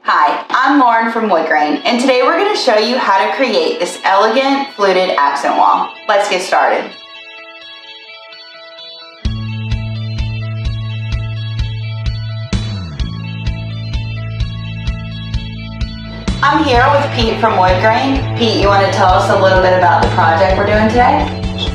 Hi, I'm Lauren from Wood Grain, and today we're going to show you how to create this elegant fluted accent wall. Let's get started. I'm here with Pete from Wood Grain. Pete, you want to tell us a little bit about the project we're doing today?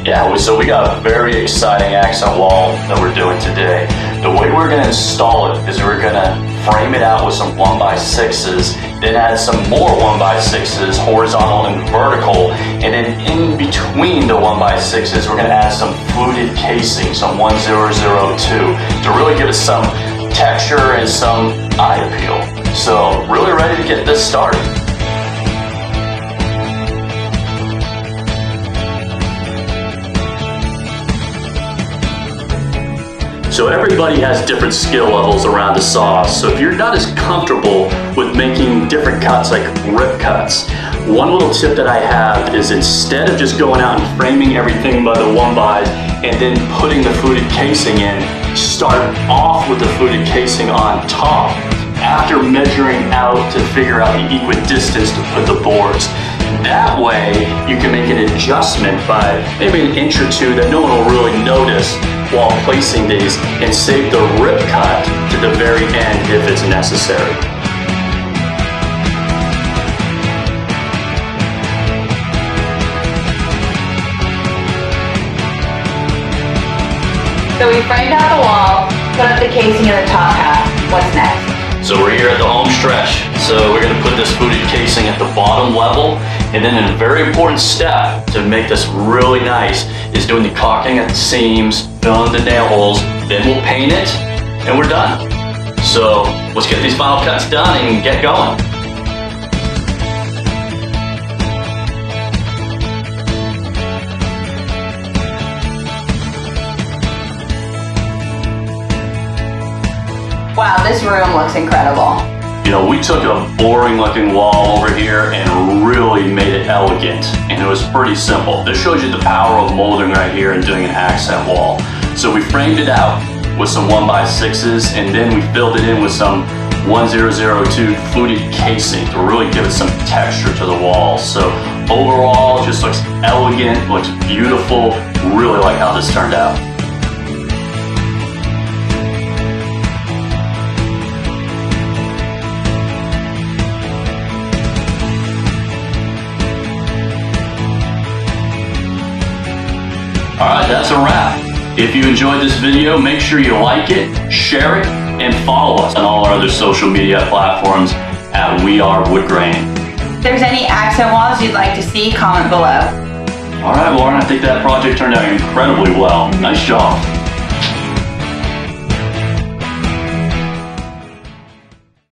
Yeah, so we got a very exciting accent wall that we're doing today. The way we're going to install it is we're going to frame it out with some 1x6s, then add some more 1x6s, horizontal and vertical, and then in between the 1x6s, we're going to add some fluted casing, some 1002, to really give it some texture and some eye appeal. So, really ready to get this started. So everybody has different skill levels around the saw. So if you're not as comfortable with making different cuts like rip cuts, one little tip that I have is instead of just going out and framing everything by the 1x and then putting the fluted casing in, start off with the fluted casing on top after measuring out to figure out the equidistance to put the boards. That way you can make an adjustment by maybe an inch or two that no one will really notice while placing these, and save the rip cut to the very end if it's necessary. So we framed out the wall, put up the casing in the top half. What's next? So we're here at the home stretch. So we're going to put this fluted casing at the bottom level, and then a very important step to make this really nice is doing the caulking at the seams, filling the nail holes, then we'll paint it, and we're done. So let's get these final cuts done and get going. Wow, this room looks incredible. You know, we took a boring looking wall over here and really made it elegant, and it was pretty simple. This shows you the power of molding right here and doing an accent wall. So we framed it out with some 1x6s, and then we filled it in with some 1002 fluted casing to really give it some texture to the wall. So overall, it just looks elegant, looks beautiful. Really like how this turned out. Alright, that's a wrap. If you enjoyed this video, make sure you like it, share it, and follow us on all our other social media platforms at We Are Wood Grain. If there's any accent walls you'd like to see, comment below. Alright, Lauren, I think that project turned out incredibly well. Nice job.